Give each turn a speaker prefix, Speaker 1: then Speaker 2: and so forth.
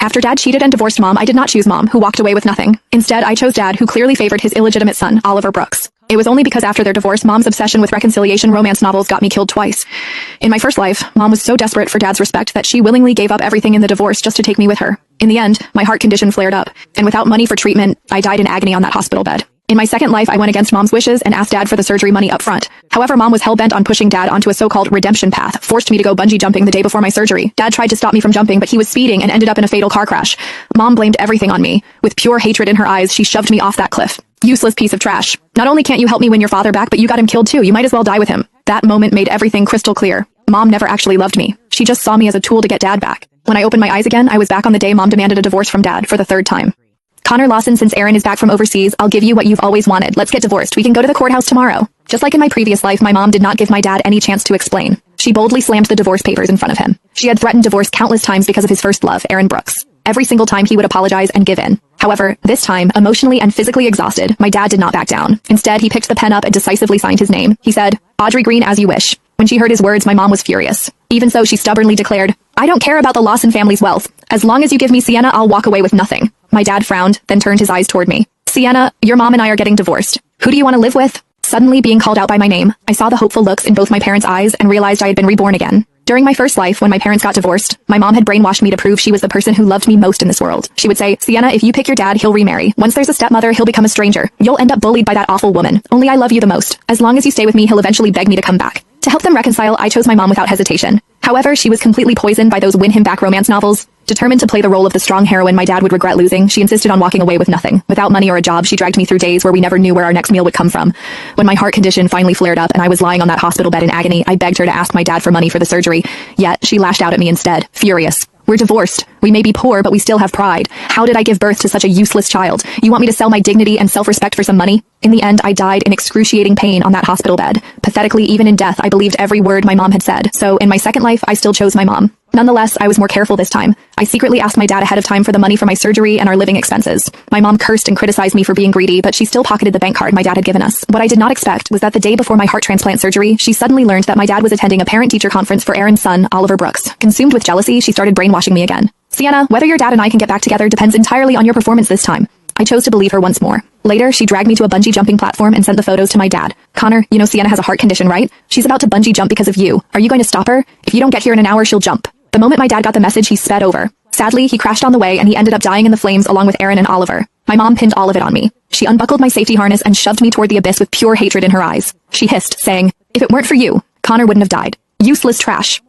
Speaker 1: After Dad cheated and divorced Mom, I did not choose Mom, who walked away with nothing. Instead, I chose Dad, who clearly favored his illegitimate son, Oliver Brooks. It was only because after their divorce, Mom's obsession with reconciliation romance novels got me killed twice. In my first life, Mom was so desperate for Dad's respect that she willingly gave up everything in the divorce just to take me with her. In the end, my heart condition flared up, and without money for treatment, I died in agony on that hospital bed. In my second life, I went against Mom's wishes and asked Dad for the surgery money up front. However, Mom was hell-bent on pushing Dad onto a so-called redemption path, forced me to go bungee jumping the day before my surgery. Dad tried to stop me from jumping, but he was speeding and ended up in a fatal car crash. Mom blamed everything on me. With pure hatred in her eyes, she shoved me off that cliff. Useless piece of trash. Not only can't you help me win your father back, but you got him killed too. You might as well die with him. That moment made everything crystal clear. Mom never actually loved me. She just saw me as a tool to get Dad back. When I opened my eyes again, I was back on the day Mom demanded a divorce from Dad for the third time. Connor Lawson, since Aaron is back from overseas, I'll give you what you've always wanted. Let's get divorced. We can go to the courthouse tomorrow. Just like in my previous life, my mom did not give my dad any chance to explain. She boldly slammed the divorce papers in front of him. She had threatened divorce countless times because of his first love, Aaron Brooks. Every single time he would apologize and give in. However, this time, emotionally and physically exhausted, my dad did not back down. Instead, he picked the pen up and decisively signed his name. He said, "Audrey Green, as you wish." When she heard his words, my mom was furious. Even so, she stubbornly declared, "I don't care about the Lawson family's wealth. As long as you give me Sienna, I'll walk away with nothing." My dad frowned, then turned his eyes toward me. "Sienna, your mom and I are getting divorced. Who do you want to live with?" Suddenly being called out by my name, I saw the hopeful looks in both my parents' eyes and realized I had been reborn again. During my first life, when my parents got divorced, my mom had brainwashed me to prove she was the person who loved me most in this world. She would say, "Sienna, if you pick your dad, he'll remarry. Once there's a stepmother, he'll become a stranger. You'll end up bullied by that awful woman. Only I love you the most. As long as you stay with me, he'll eventually beg me to come back." To help them reconcile, I chose my mom without hesitation. However, she was completely poisoned by those win-him-back romance novels. Determined to play the role of the strong heroine my dad would regret losing, she insisted on walking away with nothing. Without money or a job, she dragged me through days where we never knew where our next meal would come from. When my heart condition finally flared up and I was lying on that hospital bed in agony, I begged her to ask my dad for money for the surgery. Yet, she lashed out at me instead, furious. "We're divorced. We may be poor, but we still have pride. How did I give birth to such a useless child? You want me to sell my dignity and self-respect for some money?" In the end, I died in excruciating pain on that hospital bed. Pathetically, even in death, I believed every word my mom had said. So, in my second life, I still chose my mom. Nonetheless, I was more careful this time. I secretly asked my dad ahead of time for the money for my surgery and our living expenses. My mom cursed and criticized me for being greedy, but she still pocketed the bank card my dad had given us. What I did not expect was that the day before my heart transplant surgery, she suddenly learned that my dad was attending a parent-teacher conference for Aaron's son, Oliver Brooks. Consumed with jealousy, she started brainwashing me again. "Sienna, whether your dad and I can get back together depends entirely on your performance this time." I chose to believe her once more. Later, she dragged me to a bungee jumping platform and sent the photos to my dad. "Connor, you know Sienna has a heart condition, right? She's about to bungee jump because of you. Are you going to stop her? If you don't get here in an hour, she'll jump." The moment my dad got the message, he sped over. Sadly, he crashed on the way and he ended up dying in the flames along with Aaron and Oliver. My mom pinned all of it on me. She unbuckled my safety harness and shoved me toward the abyss with pure hatred in her eyes. She hissed, saying, "If it weren't for you, Connor wouldn't have died. Useless trash."